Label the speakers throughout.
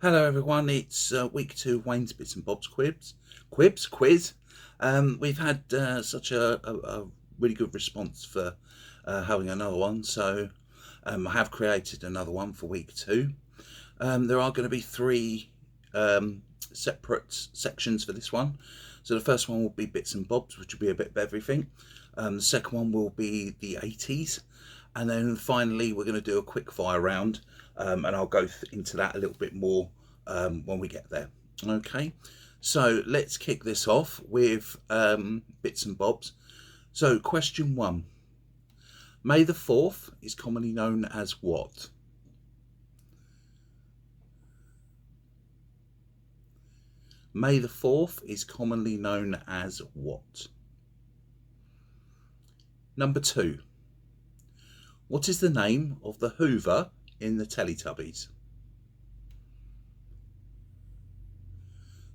Speaker 1: Hello everyone, it's week 2 Wayne's Bits and Bob's quiz. We've had such a really good response for having another one, so I have created another one for week 2. There are going to be 3 separate sections for this one. So the first one will be Bits and Bobs, which will be a bit of everything. The second one will be the 80s. And then finally we're going to do a quick fire round, and I'll go into that a little bit more when we get there. Okay, so let's kick this off with Bits and Bobs. So question 1. May the 4th is commonly known as what? May the 4th is commonly known as what? Number 2. What is the name of the Hoover in the Teletubbies?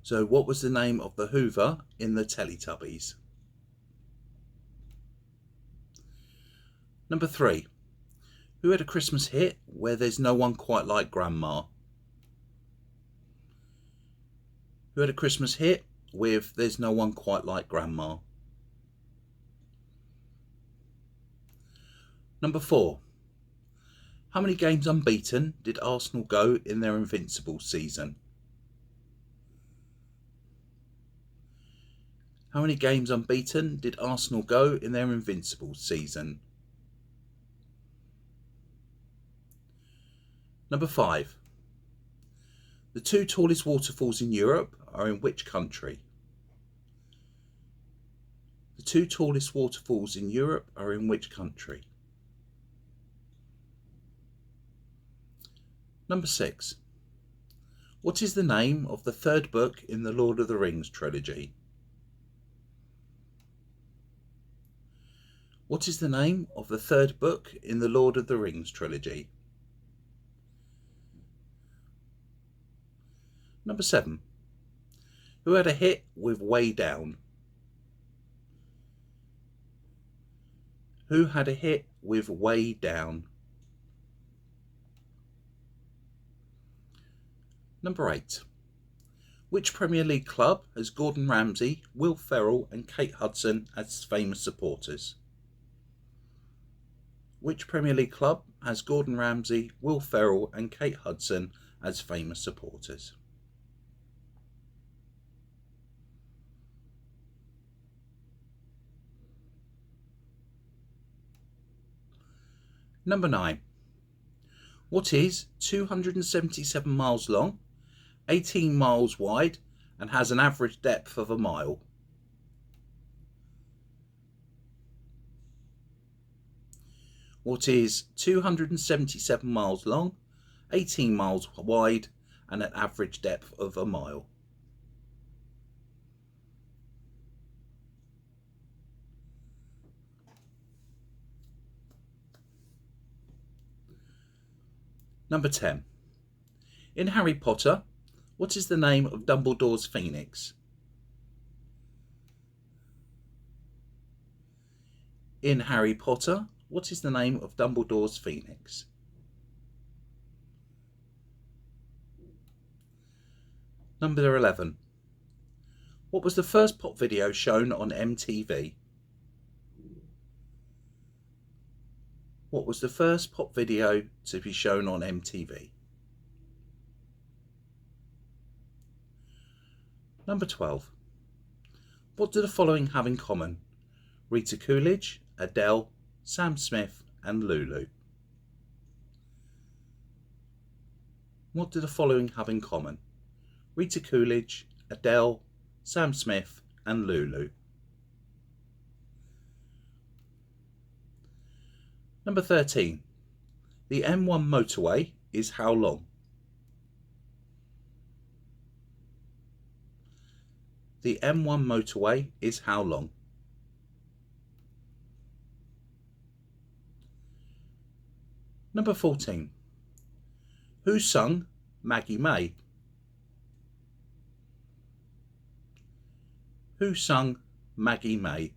Speaker 1: So what was the name of the Hoover in the Teletubbies? Number 3. Who had a Christmas hit where there's no one quite like Grandma? Who had a Christmas hit with There's No One Quite Like Grandma? Number 4. How many games unbeaten did Arsenal go in their invincible season? How many games unbeaten did Arsenal go in their invincible season? Number 5. The 2 tallest waterfalls in Europe are in which country? The 2 tallest waterfalls in Europe are in which country? Number 6. What is the name of the 3rd book in the Lord of the Rings trilogy? What is the name of the 3rd book in the Lord of the Rings trilogy? Number 7. Who had a hit with Way Down? Who had a hit with Way Down? Number 8. Which Premier League club has Gordon Ramsay, Will Ferrell and Kate Hudson as famous supporters? Which Premier League club has Gordon Ramsay, Will Ferrell and Kate Hudson as famous supporters? Number 9. What is 277 miles long, 18 miles wide and has an average depth of a mile? What is 277 miles long, 18 miles wide and an average depth of a mile? Number 10. In Harry Potter, what is the name of Dumbledore's Phoenix? In Harry Potter, what is the name of Dumbledore's Phoenix? Number 11. What was the first pop video shown on MTV? What was the first pop video to be shown on MTV? Number 12. What do the following have in common? Rita Coolidge, Adele, Sam Smith and Lulu. What do the following have in common? Rita Coolidge, Adele, Sam Smith and Lulu. Number 13. The M1 motorway is how long? The M1 motorway is how long? Number 14. Who sung Maggie May? Who sung Maggie May?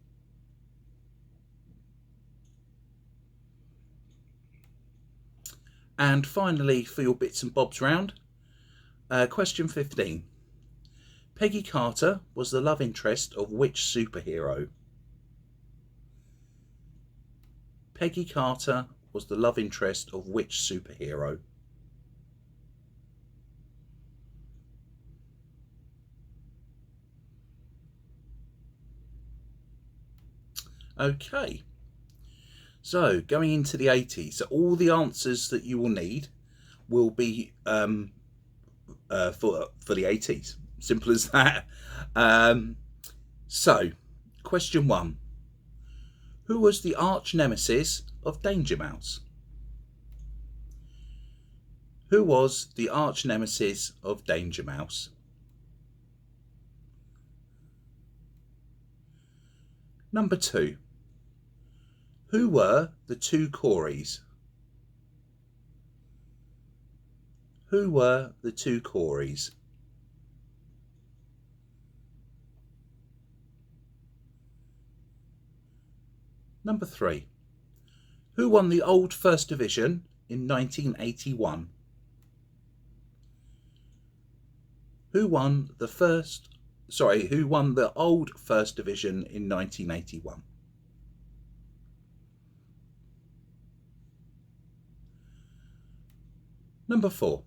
Speaker 1: And finally, for your bits and bobs round, Question 15. Peggy Carter was the love interest of which superhero? Peggy Carter was the love interest of which superhero? Okay, so going into the 80s, so all the answers that you will need will be for the 80s. Simple as that. So, question 1. Who was the arch nemesis of Danger Mouse? Who was the arch nemesis of Danger Mouse? Number 2. Who were the two Coreys? Who were the two Coreys? Number 3. Who won the old First Division in 1981? Who won the old First Division in 1981? Number 4.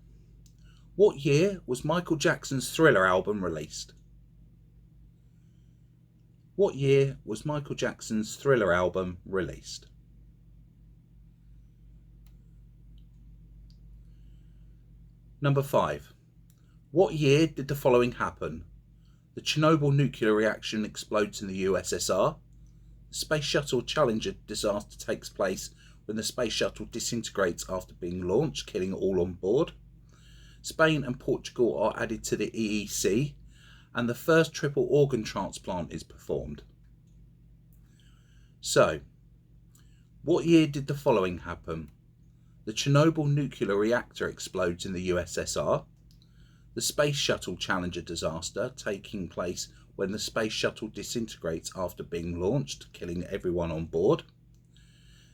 Speaker 1: What year was Michael Jackson's Thriller album released? What year was Michael Jackson's Thriller album released? Number 5. What year did the following happen? The Chernobyl nuclear reaction explodes in the USSR. The Space Shuttle Challenger disaster takes place when the Space Shuttle disintegrates after being launched, killing all on board. Spain and Portugal are added to the EEC, and the first triple organ transplant is performed. So, what year did the following happen? The Chernobyl nuclear reactor explodes in the USSR. The Space Shuttle Challenger disaster taking place when the Space Shuttle disintegrates after being launched, killing everyone on board.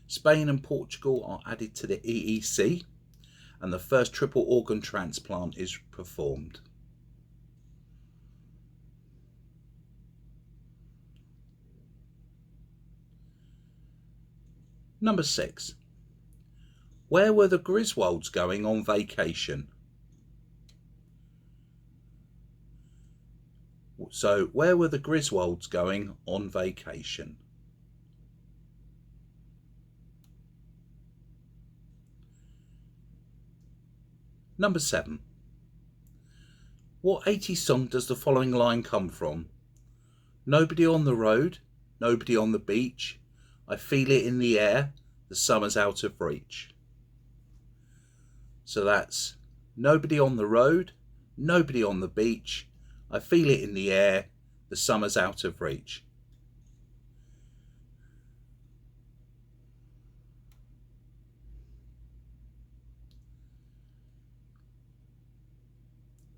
Speaker 1: Spain and Portugal are added to the EEC, and the first triple organ transplant is performed. Number 6. Where were the Griswolds going on vacation? So, where were the Griswolds going on vacation? Number 7. What 80s song does the following line come from? Nobody on the road, nobody on the beach. I feel it in the air, the summer's out of reach. So that's nobody on the road, nobody on the beach. I feel it in the air, the summer's out of reach.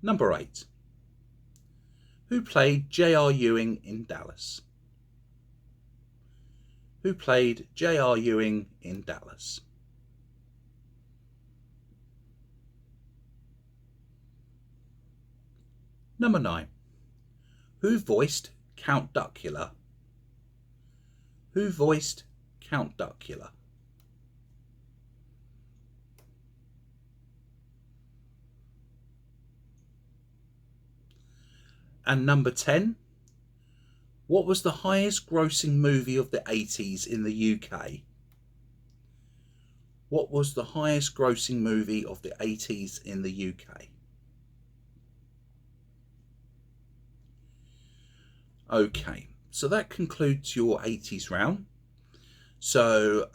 Speaker 1: Number 8. Who played J.R. Ewing in Dallas? Who played J.R. Ewing in Dallas? Number 9. Who voiced Count Duckula? Who voiced Count Duckula? And number 10. What was the highest grossing movie of the 80s in the UK? What was the highest grossing movie of the 80s in the UK? Okay, so that concludes your 80s round. So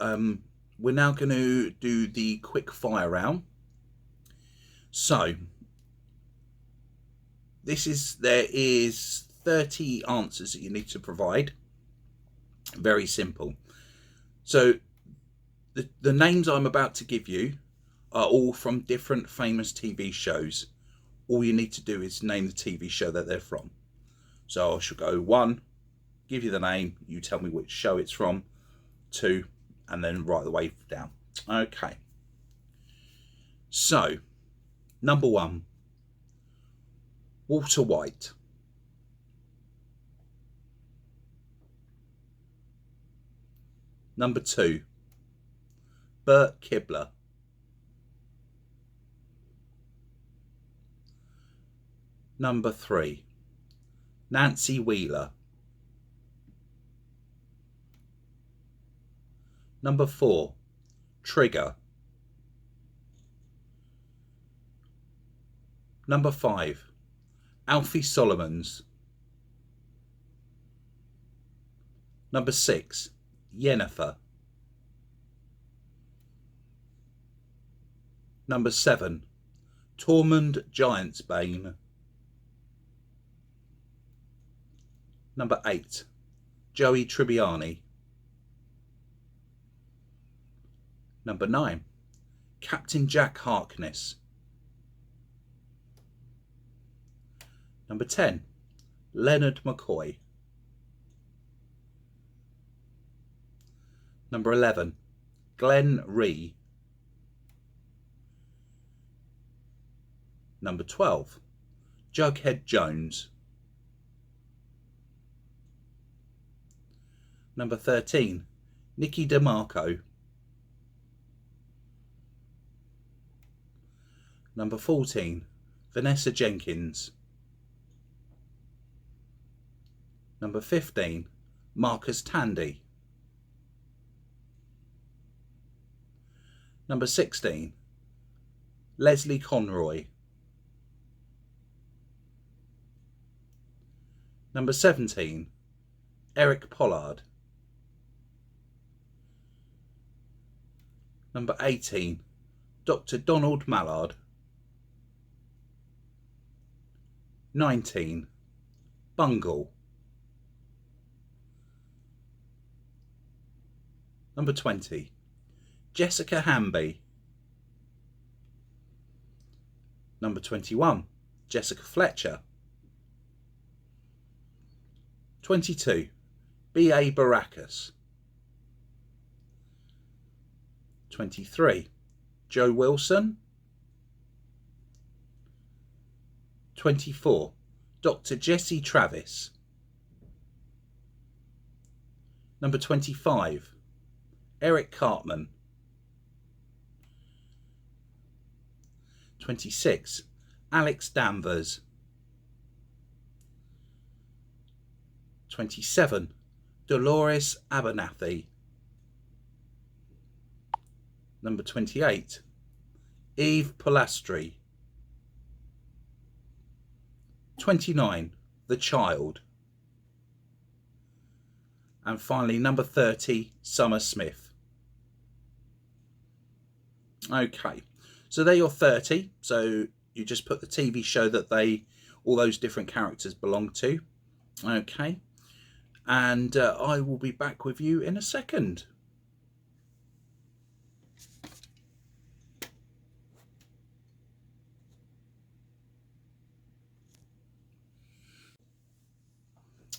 Speaker 1: we're now going to do the quick fire round. So there is 30 answers that you need to provide. Very simple. So the names I'm about to give you are all from different famous TV shows. All you need to do is name the TV show that they're from. So I shall go 1, give you the name, you tell me which show it's from, 2, and then write the way down. Okay. So, number 1. Walter White. Number 2, Bert Kibler. Number 3, Nancy Wheeler. Number 4, Trigger. Number 5, Alfie Solomons. Number 6, Yennefer. Number 7, Tormund Giantsbane. Number 8, Joey Tribbiani. Number 9, Captain Jack Harkness. Number 10, Leonard McCoy. Number 11, Glenn Rhee. Number 12, Jughead Jones. Number 13, Nicky DeMarco. Number 14, Vanessa Jenkins. Number 15, Marcus Tandy. Number 16, Leslie Conroy. Number 17, Eric Pollard. Number 18, Dr. Donald Mallard. 19, Bungle. Number 20, Jessica Hamby. Number 21, Jessica Fletcher. 22, B.A. Baracus. 23, Joe Wilson. 24, Dr. Jesse Travis. Number 25, Eric Cartman. 26, Alex Danvers. 27, Dolores Abernathy. Number 28, Eve Polastri. 29, The Child. And finally, number 30, Summer Smith. Okay, so they're your 30. So you just put the TV show that all those different characters belong to. Okay, and I will be back with you in a second.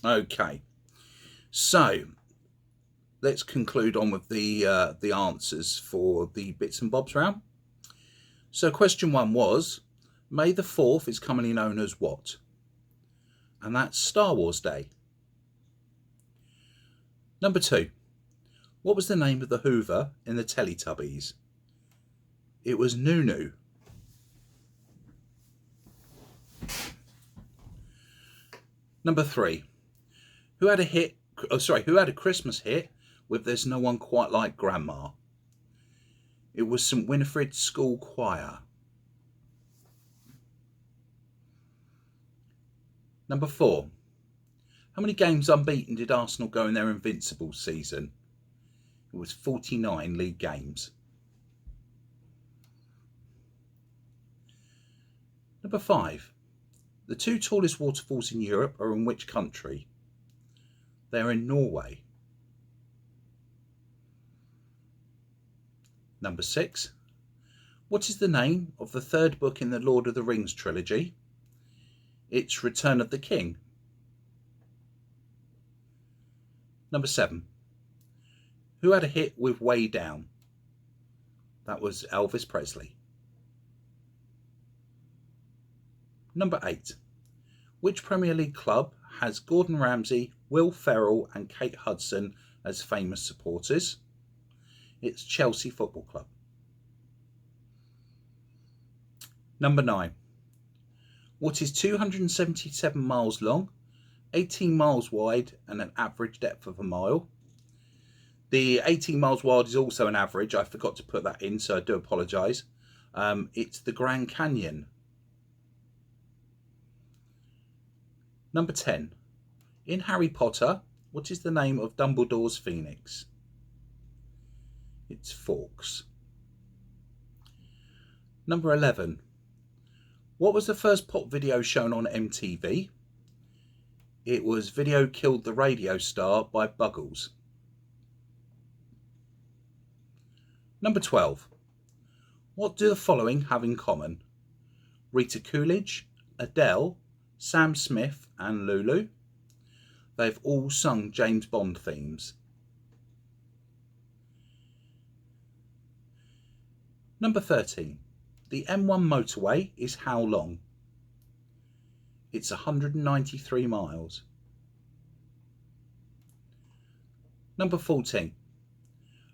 Speaker 1: Okay, so let's conclude on with the answers for the bits and bobs round. So question 1 was, May the 4th is commonly known as what? And that's Star Wars Day. Number 2, what was the name of the Hoover in the Teletubbies? It was Nunu. Number 3, who had a Christmas hit with There's No One Quite Like Grandma? It was St Winifred School Choir. Number 4, how many games unbeaten did Arsenal go in their invincible season? It was 49 league games. Number 5, the 2 tallest waterfalls in Europe are in which country? They're in Norway. Number 6, what is the name of the 3rd book in the Lord of the Rings trilogy? It's Return of the King. Number 7, who had a hit with Way Down? That was Elvis Presley. Number 8, Which Premier League club has Gordon Ramsay, Will Ferrell and Kate Hudson as famous supporters? It's Chelsea Football Club. Number 9. What is 277 miles long, 18 miles wide and an average depth of a mile? The 18 miles wide is also an average. I forgot to put that in, so I do apologise. It's the Grand Canyon. Number 10. In Harry Potter, what is the name of Dumbledore's phoenix? It's Fawkes. Number 11. What was the first pop video shown on MTV? It was Video Killed the Radio Star by Buggles. Number 12. What do the following have in common? Rita Coolidge, Adele, Sam Smith and Lulu. They've all sung James Bond themes. Number 13. The M1 motorway is how long? It's 193 miles. Number 14.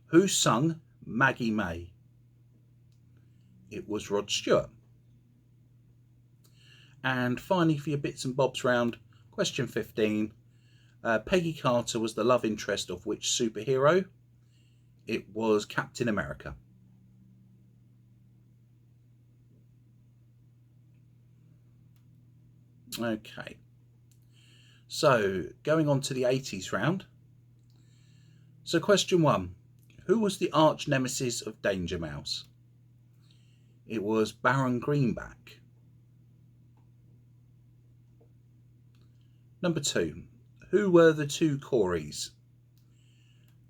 Speaker 1: Who sung Maggie May? It was Rod Stewart. And finally, for your bits and bobs round, question 15. Peggy Carter was the love interest of which superhero? It was Captain America. Okay, so going on to the 80s round. So question 1. Who was the arch nemesis of Danger Mouse? It was Baron Greenback. Number 2. Who were the two Coreys?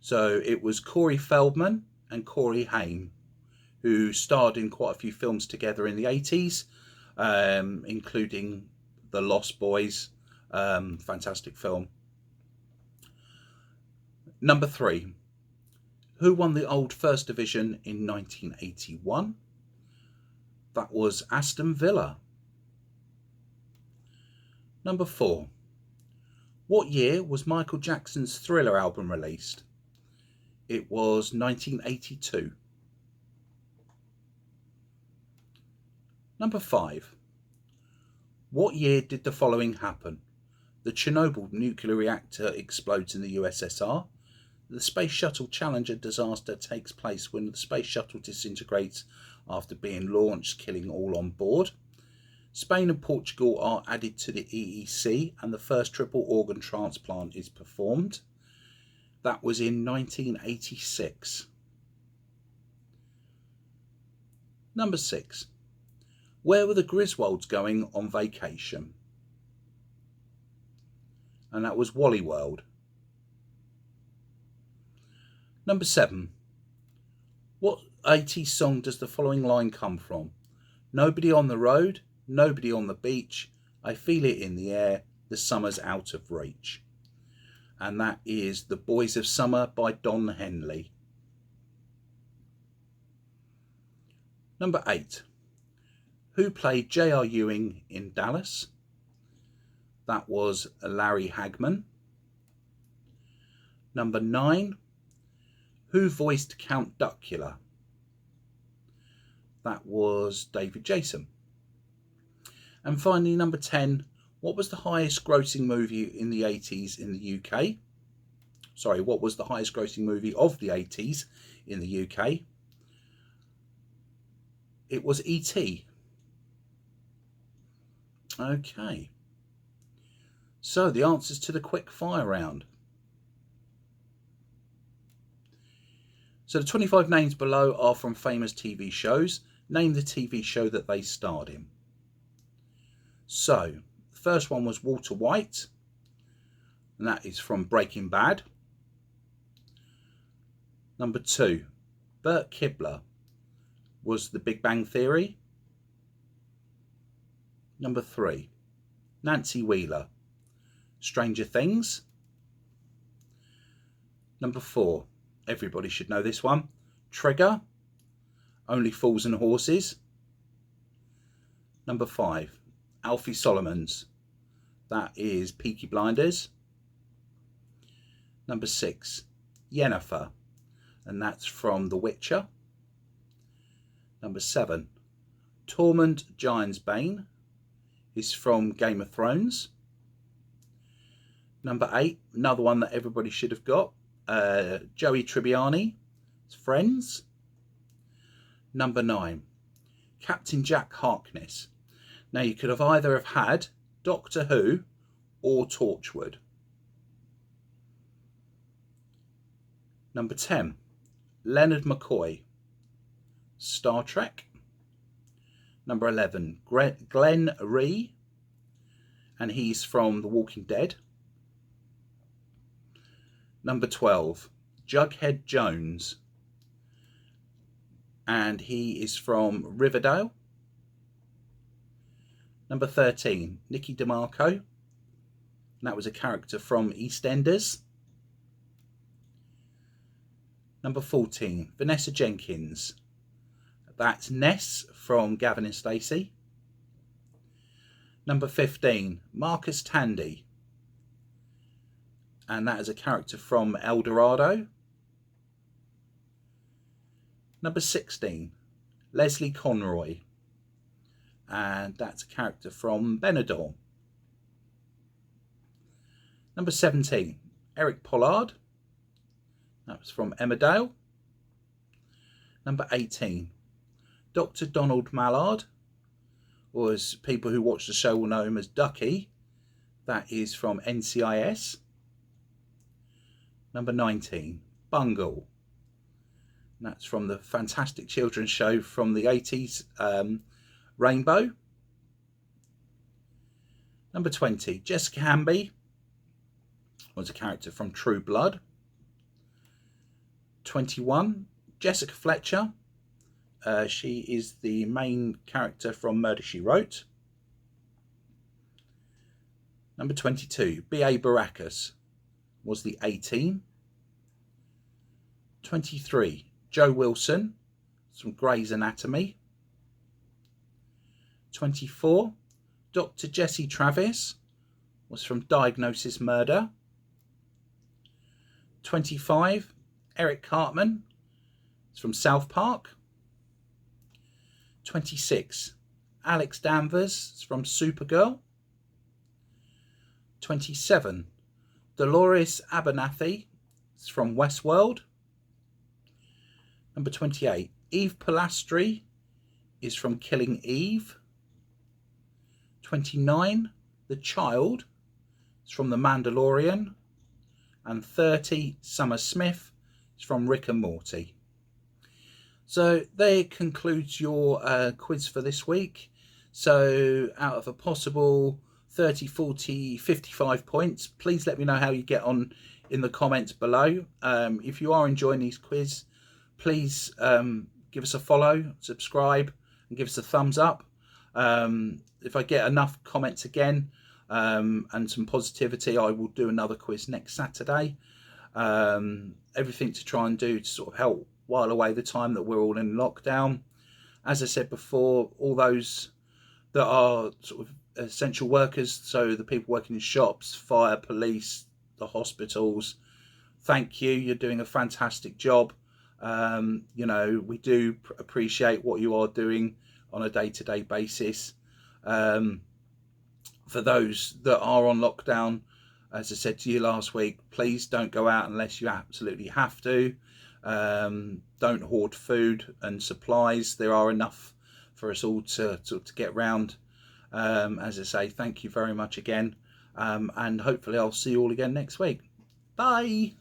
Speaker 1: So it was Corey Feldman and Corey Haim, who starred in quite a few films together in the 80s, including The Lost Boys, fantastic film. Number 3. Who won the old First Division in 1981? That was Aston Villa. Number 4. What year was Michael Jackson's Thriller album released? It was 1982. Number 5. What year did the following happen? The Chernobyl nuclear reactor explodes in the USSR. The Space Shuttle Challenger disaster takes place when the Space Shuttle disintegrates after being launched, killing all on board. Spain and Portugal are added to the EEC and the first triple organ transplant is performed. That was in 1986. Number 6. Where were the Griswolds going on vacation? And that was Wally World. Number 7. What 80s song does the following line come from? Nobody on the road, nobody on the beach, I feel it in the air, the summer's out of reach. And that is The Boys of Summer by Don Henley. Number 8. Who played J.R. Ewing in Dallas? That was Larry Hagman. Number 9. Who voiced Count Duckula? That was David Jason. And finally, number 10. What was the highest grossing movie in the 80s in the UK? Sorry, what was the highest grossing movie of the 80s in the UK? It was E.T. Okay. So the answers to the quick fire round. So the 25 names below are from famous TV shows. Name the TV show that they starred in. So the first one was Walter White, and that is from Breaking Bad. Number 2, Bert Kibler was The Big Bang Theory. Number 3, Nancy Wheeler, Stranger Things. Number 4, everybody should know this one, Trigger, Only Fools and Horses. Number 5, Alfie Solomons, that is Peaky Blinders. Number 6, Yennefer, and that's from The Witcher. Number 7, Tormund Giantsbane is from Game of Thrones. Number 8, another one that everybody should have got, Joey Tribbiani, Friends. Number 9, Captain Jack Harkness. Now you could have either have had Doctor Who or Torchwood. Number 10, Leonard McCoy, Star Trek. Number 11, Glenn Rhee, and he's from The Walking Dead. Number 12, Jughead Jones, and he is from Riverdale. Number 13, Nicky DeMarco, and that was a character from EastEnders. Number 14, Vanessa Jenkins, that's Ness from Gavin and Stacey. Number 15, Marcus Tandy, and that is a character from El Dorado. Number 16, Leslie Conroy, and that's a character from Benidorm. Number 17, Eric Pollard, that was from Emmerdale. Number 18, Dr. Donald Mallard, or as people who watch the show will know him as Ducky, that is from NCIS. Number 19, Bungle, and that's from the fantastic children's show from the 80s, Rainbow. Number 20, Jessica Hamby, was a character from True Blood. 21, Jessica Fletcher, she is the main character from Murder, She Wrote. Number 22, B.A. Baracus was the A-Team. 23, Joe Wilson from Grey's Anatomy. 24, Dr. Jesse Travis was from Diagnosis Murder. 25, Eric Cartman is from South Park. 26, Alex Danvers is from Supergirl. 27, Dolores Abernathy is from Westworld. Number 28, Eve Polastri is from Killing Eve. 29, The Child is from The Mandalorian. And 30, Summer Smith is from Rick and Morty. So there concludes your quiz for this week. So out of a possible 30, 40, 55 points, please let me know how you get on in the comments below. If you are enjoying these quiz, please give us a follow, subscribe, and give us a thumbs up. If I get enough comments again and some positivity, I will do another quiz next Saturday. Everything to try and do to sort of help while away the time that we're all in lockdown. As I said before, all those that are sort of essential workers, so the people working in shops, fire, police, the hospitals, thank you. You're doing a fantastic job. You know, we do appreciate what you are doing on a day-to-day basis. For those that are on lockdown, as I said to you last week, please don't go out unless you absolutely have to. Don't hoard food and supplies. There are enough for us all to get round. As I say, thank you very much again, and hopefully I'll see you all again next week. Bye.